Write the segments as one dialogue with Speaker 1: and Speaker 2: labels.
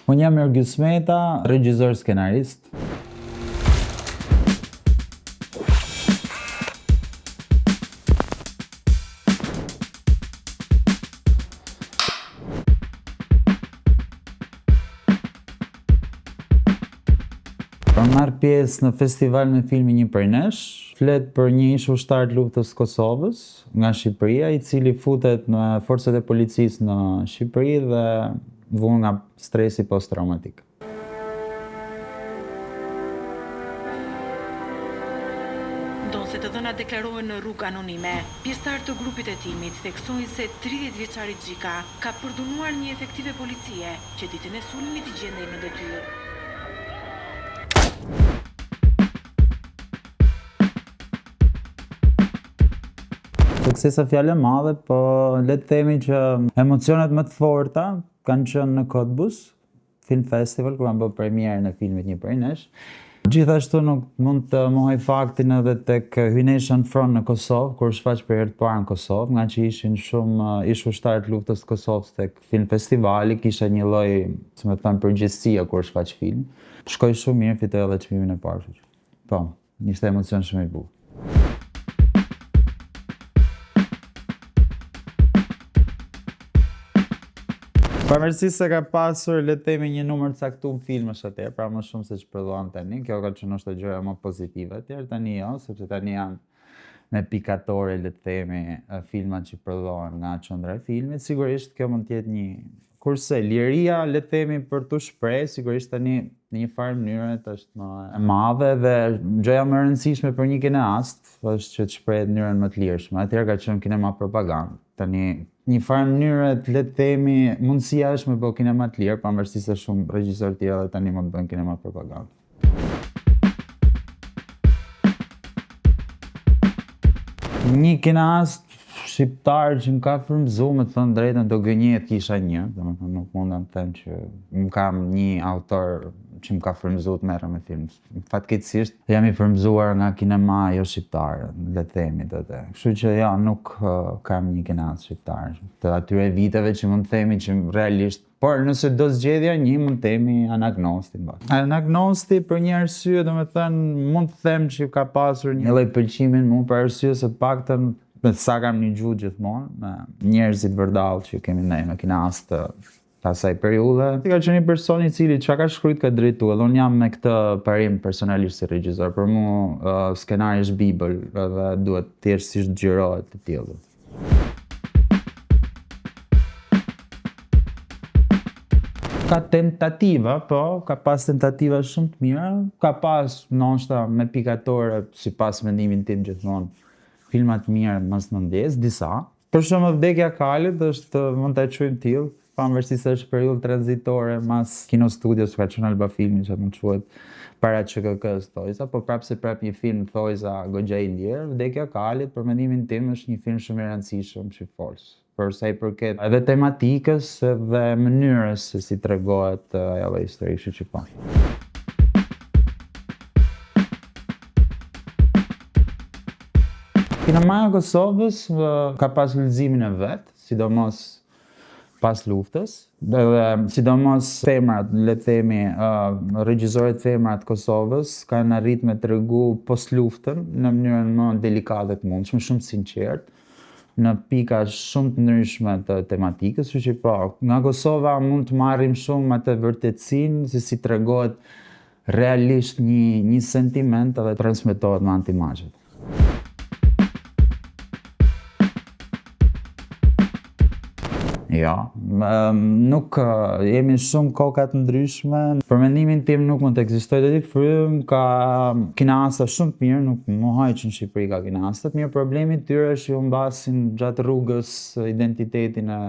Speaker 1: Unë jam Ergjus Meta, regjisor skenarist. Për marrë pjesë në festival me filmin Një prej nesh, flet për një ish ushtar të luftës Kosovës nga Shqipëria, i cili futet në forcat e policisë në Shqipëri dhe vun nga stresi post-traumatik.
Speaker 2: Ndonë se të dhënat deklarohen në rrugë anonime, pjesëtar të grupit e timit theksojnë se 30 vjeçari Xhika ka përdunuar një efektive policie që ditën e sulmit i gjendej në detyrë.
Speaker 1: Suksesa fjalë e madhe, po le të themi që emocionet më të forta kanë qenë në Cottbus Film Festival, ku kanë bërë premierën e filmit Një prej nesh. Gjithashtu nuk mund të mohoj faktin edhe tek hyjnesha në front në Kosovë, kur shfaq për herë të parë në Kosovë, nga që ishin shumë ish ushtarë të luftës të Kosovës tek film festivali, kisha një lloj, si më thënë, përgjegjësia kur shfaq film. Shkoi shumë mirë, fitoi edhe çmimin e parë. Po, ishte emocion shumë i bukur. Pavarësisht se ka pasur, le të themi, një numër të caktuar filmash atëherë, pra më shumë se ç'prodhohen tani, kjo ka qenë ndoshta gjëja më pozitive atëherë, tani jo, sepse tani janë me pikatore, le të themi, filmat që prodhohen nga qendra e filmit, sigurisht kjo mund të jetë një kurse liria, le të themi, për t'u shpreh, sigurisht tani në një farë mënyrë është më e madhe dhe gjëja më e rëndësishme për një kineast është që të shprehet në mënyrën më të lirshme. Atëherë ka qenë kinema propagandë. Tani një farë mënyrë, le të themi, mundësia është me bëu kinema të lirë, pavarësisht se shumë regjisorë të tjerë tani mund të bëjnë kinema propagandë. Një kineast shqiptar që më ka frymëzuar, me të thënë drejtën, do gënjehet kisha një, domethënë nuk mundem të them që më kam një autor që më ka frymëzuar të merrem me film. Fatkeqësisht jam i frymëzuar nga kinema jo shqiptare, le të themi atë. Kështu që ja, nuk kam një kineast shqiptar të atyre viteve që mund të themi që realisht, por nëse do zgjedhja një, mund të themi Anagnosti. Anagnosti për një arsye, domethënë mund të them që ka pasur një lloj pëlqimi në mua për arsye se paktën me sa kam një gjuhë gjithmonë, me njerëzit vërdall që kemi ne në kineast të asaj periudhe. Ka qenë një person i cili çka ka shkruajtur ka drejtuar, edhe unë jam me këtë parim personalisht si regjisor. Për mua skenari është Bibël dhe duhet thjesht të xhirohet të tillë. Ka tentativa, po, ka pas tentativa shumë të mira, ka pas ndoshta me pikatore, sipas mendimit tim gjithmonë, filma të mirë mos më ndjes, disa. Për shembull Vdekja e Kalit është, mund ta quajmë tillë, pavarësisht se është periudhë tranzitore mas Kino Studios, ka qenë Alba Filmi, që mund të quhet para ÇKK-s thojza, po prapë një film thojza goxha i lirë. Vdekja e Kalit, për mendimin tim, është një film shumë i rëndësishëm që fol për sa i përket edhe tematikës dhe mënyrës se si tregohet ajo histori, kështu që po. Kinemaja e Kosovës ka pas lulëzimin e vet, sidomos pas luftës, dhe sidomos femrat, le të themi, regjisorët femrat të Kosovës kanë arritur me tregu post luftën në mënyrën më delikate të mundshme, shumë sinqert, në pika shumë të ndryshme të tematikës, kështu që po, nga Kosova mund të marrim shumë atë vërtetësinë se si tregohet realisht një sentiment edhe transmetohet me antimazhet. Jo, nuk jemi shumë koka të ndryshme. Për mendimin tim nuk mund të ekzistojë deri frym, ka kineasta shumë të mirë, nuk mohoj që në Shqipëri ka kineasta të mirë. Problemi i tyre është që u mbasin gjatë rrugës identitetin e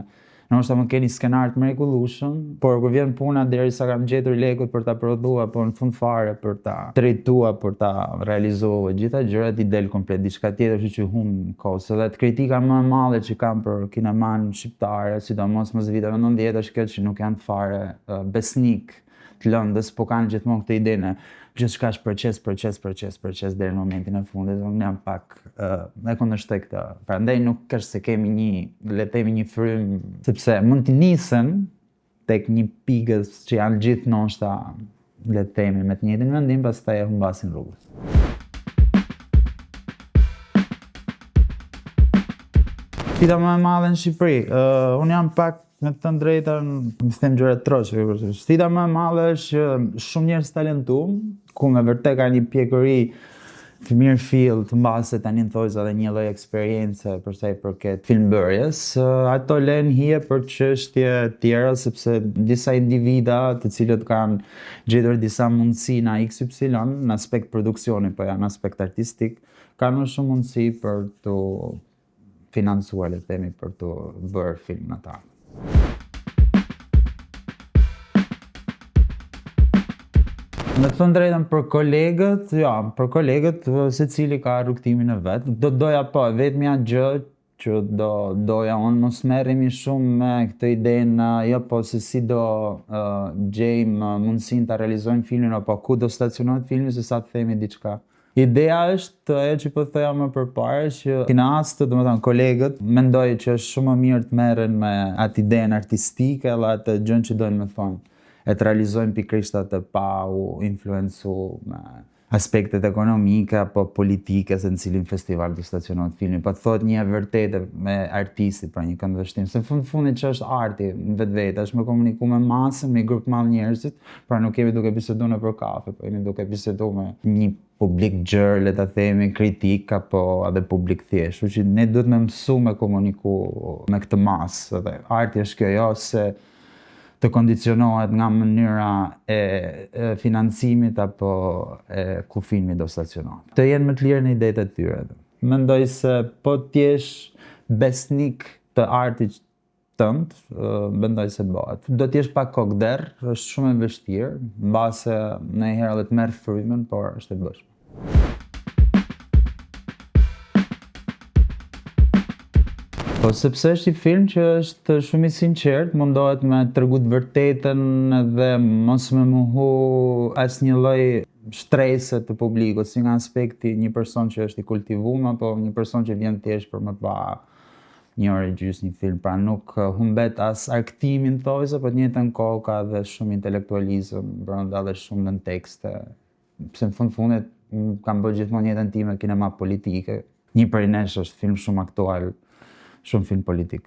Speaker 1: ndoshta më keni skenar të mrekullueshëm, por kur vjen puna derisa kam gjetur lekut për ta prodhuar, po në fund fare për ta drejtuar, për ta realizuar gjitha gjërat, i del komplet diçka tjetër, kështu që humb kohë. Edhe kritika më e madhe që kam për kineman shqiptare, sidomos mos viteve 90, është kjo që nuk janë fare besnik të lëndës, po kanë gjithmonë këtë idenë gjithçka është proces deri në momentin e fundit. Unë jam pak e kundërshtoj këtë. Prandaj nuk është se kemi le të themi një frym, sepse mund të nisen tek një pikës që janë gjithë ndoshta le të themi me të njëjtin mendim, pastaj e humbasin rrugës. Sfida më e madhe në Shqipëri, unë jam pak me të thënë drejtën, më them gjëra troqe. Sfida më e madhe është që shumë njerëz talentuar, ku me vërtet ka një pjekëri të mirë fill, të mbase tani në thojza dhe një lloj eksperience për sa i përket filmbërjes, ato lënë hije për çështje tjera, sepse disa individa të cilët kanë gjetur disa mundësi në XY në aspekt produksioni, po janë aspekt artistik, kanë më shumë mundësi për të financuar, le të themi, për të bërë film në ta. Me të thënë drejtën për kolegët, secili ka rrugtimin e vet. Doja po, vetmja gjë që doja unë mos merremi shumë me këtë idenë, jo po se si do gjejmë mundësinë ta realizojmë filmin apo ku do stacionohet filmi, se sa të themi diçka. Ideja është ajo që po thoja më përpara, që kinastët, domethënë kolegët, mendoj që është shumë më mirë të merren me atë idenë artistike dhe atë gjën që dojnë me thonë. E të realizojnë pikërisht atë pa u influencu me aspektet ekonomike apo politike se në cilin festival do stacionohet filmi. Po të thot një e vërtetë me artistit, pra një këndvështrim. Se në fundit që është arti në vetvete, është me komuniku me masën, me grup madh njerëzit, pra nuk jemi duke bisedu në për kafe, po jemi duke bisedu me një publik gjërë, le ta themi, kritik apo edhe publik thjesht. Kështu që ne duhet me mësu me komuniku me këtë masë. Dhe arti është kjo, jo se të kondicionohet nga mënyra e financimit apo ku filmi do stacionohet. Të jenë më të lirë në idetë e tyre. Mendoj se po t'jesh besnik të artit tënd, mendoj se bëhet. Do t'jesh pak kokder, është shumë e vështirë, mbase ndonjëherë edhe të merr frymën, por është e bëshme. Po sepse është i film që është shumë i sinqert, mundohet me tregu të vërtetën dhe mos me mohu asnjë lloj shtrese të publikut, si nga aspekti një person që është i kultivuar apo një person që vjen thjesht për më pa një orë e gjysmë një film, pra nuk humbet as arktimin thojse, po të njëjtën kohë ka dhe shumë intelektualizëm brenda dhe shumë nën tekste. Pse në fundit kam bërë gjithmonë jetën time kinema politike. Një prej nesh është film shumë aktual, shumë film politik.